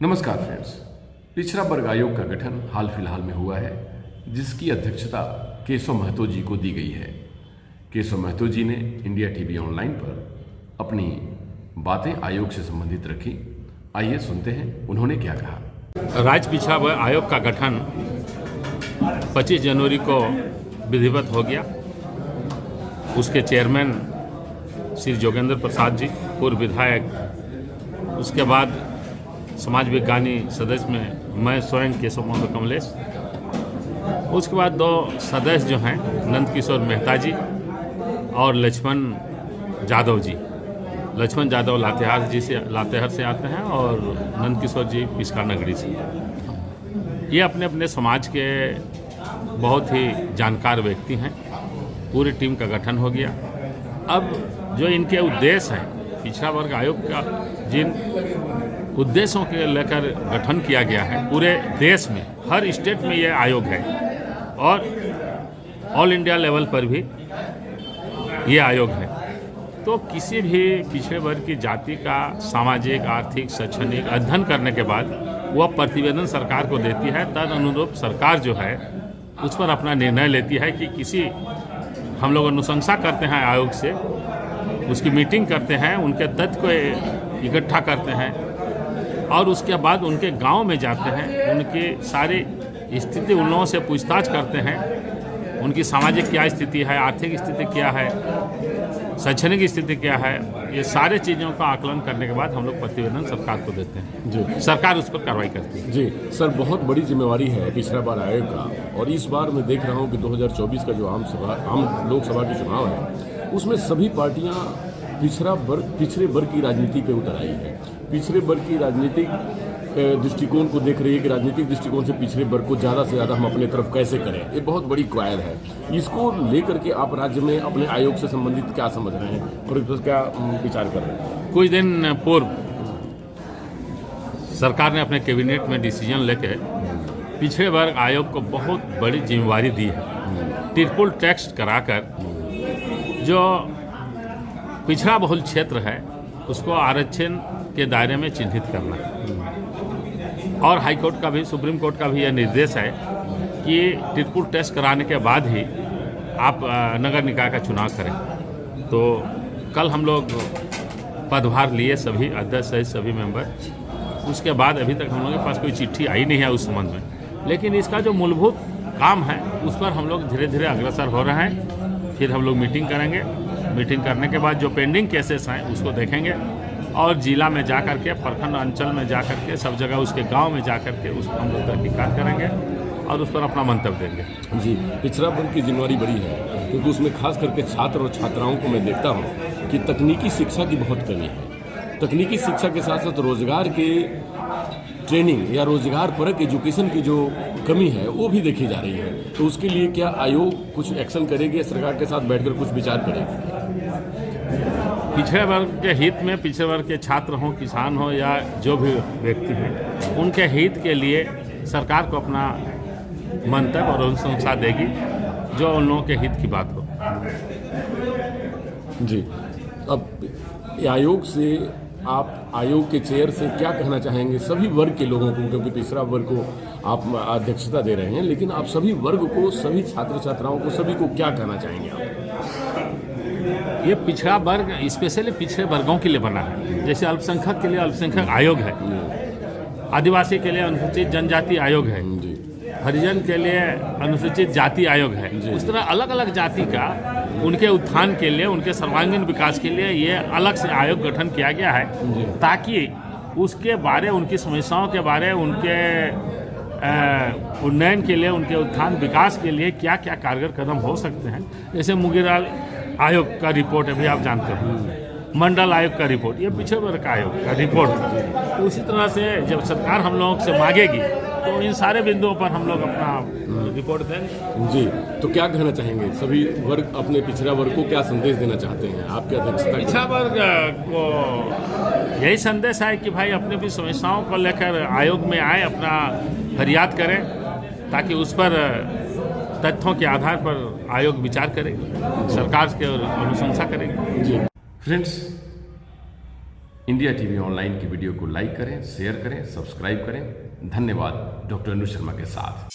नमस्कार फ्रेंड्स। पिछड़ा वर्ग आयोग का गठन हाल फिलहाल में हुआ है, जिसकी अध्यक्षता केशव महतो जी को दी गई है। केशव महतो जी ने इंडिया टीवी ऑनलाइन पर अपनी बातें आयोग से संबंधित रखी। आइए सुनते हैं उन्होंने क्या कहा। राज्य पिछड़ा वर्ग आयोग का गठन 25 जनवरी को विधिवत हो गया। उसके चेयरमैन श्री जोगेंद्र प्रसाद जी, पूर्व विधायक, उसके बाद समाज विज्ञानी सदस्य में मैं स्वयं केशव महतो कमलेश, उसके बाद 2 सदस्य जो हैं नंद किशोर मेहता जी और लक्ष्मण यादव जी। लक्ष्मण यादव लातेहार से आते हैं और नंद किशोर जी पिस्का नगरी से। ये अपने अपने समाज के बहुत ही जानकार व्यक्ति हैं। पूरी टीम का गठन हो गया। अब जो इनके उद्देश्य हैं, पिछड़ा वर्ग आयोग का जिन उद्देश्यों के लेकर गठन किया गया है, पूरे देश में हर स्टेट में ये आयोग है और ऑल इंडिया लेवल पर भी ये आयोग है। तो किसी भी पिछड़े वर्ग की जाति का सामाजिक, आर्थिक, शैक्षणिक अध्ययन करने के बाद वह प्रतिवेदन सरकार को देती है। तद अनुरूप सरकार जो है उस पर अपना निर्णय लेती है कि किसी, हम लोग अनुशंसा करते हैं आयोग से, उसकी मीटिंग करते हैं, उनके तथ्य को इकट्ठा करते हैं और उसके बाद उनके गांव में जाते हैं, उनकी सारी स्थिति उन लोगों से पूछताछ करते हैं। उनकी सामाजिक क्या स्थिति है, आर्थिक स्थिति क्या है, शैक्षणिक स्थिति क्या है, ये सारे चीज़ों का आकलन करने के बाद हम लोग प्रतिवेदन सरकार को देते हैं जी। सरकार उस पर कार्रवाई करती है जी। सर, बहुत बड़ी जिम्मेवारी है पिछड़ा वर्ग आयोग का, और इस बार मैं देख रहा हूँ कि 2024 का जो आम लोकसभा के चुनाव है, उसमें सभी पार्टियाँ पिछड़े वर्ग की राजनीति पे उतर आई है। पिछड़े वर्ग की राजनीतिक दृष्टिकोण को देख रही है कि राजनीतिक दृष्टिकोण से पिछड़े वर्ग को ज़्यादा से ज़्यादा हम अपने तरफ कैसे करें। ये बहुत बड़ी क्वायर है। इसको लेकर के आप राज्य में अपने आयोग से संबंधित क्या समझ रहे हैं और इस पर क्या विचार कर रहे हैं? कुछ दिन पूर्व सरकार ने अपने कैबिनेट में डिसीजन लेके पिछड़े वर्ग आयोग को बहुत बड़ी जिम्मेवारी दी है। ट्रिपल टैक्स कराकर जो पिछड़ा बहुल क्षेत्र है उसको आरक्षण के दायरे में चिन्हित करना है। और हाई कोर्ट का भी, सुप्रीम कोर्ट का भी यह निर्देश है कि ट्रिपल टेस्ट कराने के बाद ही आप नगर निकाय का चुनाव करें। तो कल हम लोग पदभार लिए, सभी अध्यक्ष सहित सभी मेंबर। उसके बाद अभी तक हम लोगों के पास कोई चिट्ठी आई नहीं है उस संबंध में, लेकिन इसका जो मूलभूत काम है उस पर हम लोग धीरे धीरे अग्रसर हो रहे हैं। फिर हम लोग मीटिंग करेंगे। मीटिंग करने के बाद जो पेंडिंग केसेस हैं उसको देखेंगे और जिला में जा कर के, प्रखंड अंचल में जा कर के, सब जगह उसके गांव में जा कर के उसको हम लोग तहकीकात करेंगे और उस पर अपना मंतव्य देंगे जी। पिछड़ा वर्ग की जिम्मेवारी बड़ी है, क्योंकि उसमें खास करके छात्र और छात्राओं को मैं देखता हूँ कि तकनीकी शिक्षा की बहुत कमी है। तकनीकी शिक्षा के साथ साथ रोजगार के ट्रेनिंग या रोजगार परक एजुकेशन की जो कमी है वो भी देखी जा रही है। तो उसके लिए क्या आयोग कुछ एक्शन करेगी, सरकार के साथ बैठकर कुछ विचार करेगी? पिछड़े वर्ग के हित में, पिछड़े वर्ग के छात्र हों, किसान हों या जो भी व्यक्ति हैं, उनके हित के लिए सरकार को अपना मंतव्य और अनुशंसा देगी जो उन लोगों के हित की बात हो जी। अब आयोग से, आप आयोग के चेयर से क्या कहना चाहेंगे सभी वर्ग के लोगों को, क्योंकि पिछड़ा वर्ग को आप अध्यक्षता दे रहे हैं, लेकिन आप सभी वर्ग को, सभी छात्र छात्राओं को, सभी को क्या कहना चाहेंगे आप? ये पिछड़ा वर्ग स्पेशली पिछड़े वर्गों के लिए बना है। जैसे अल्पसंख्यक के लिए अल्पसंख्यक आयोग है, आदिवासी के लिए अनुसूचित जनजाति आयोग है, हरिजन के लिए अनुसूचित जाति आयोग है। उस तरह अलग अलग जाति का उनके उत्थान के लिए, उनके सर्वांगीण विकास के लिए ये अलग से आयोग गठन किया गया है, ताकि उसके बारे, उनकी समस्याओं के बारे, उनके उन्नयन के लिए, उनके उत्थान विकास के लिए क्या क्या कारगर कदम हो सकते हैं। जैसे मुगीराल आयोग का रिपोर्ट अभी आप जानते हैं, मंडल आयोग का रिपोर्ट, ये पिछड़े वर्ग का आयोग का रिपोर्ट। तो उसी तरह से जब सरकार हम लोगों से मांगेगी तो इन सारे बिंदुओं पर हम लोग अपना रिपोर्ट देंगे जी। तो क्या कहना चाहेंगे सभी वर्ग, अपने पिछड़ा वर्ग को क्या संदेश देना चाहते हैं आपके अध्यक्षता? पिछड़ा वर्ग को यही संदेश है कि भाई अपने भी समस्याओं को लेकर आयोग में आए, अपना फरियाद करें, ताकि उस पर तथ्यों के आधार पर आयोग विचार करेगी, सरकार के अनुशंसा करेगी जी। फ्रेंड्स, इंडिया टीवी ऑनलाइन की वीडियो को लाइक करें, शेयर करें, सब्सक्राइब करें। धन्यवाद। डॉक्टर अनु शर्मा के साथ।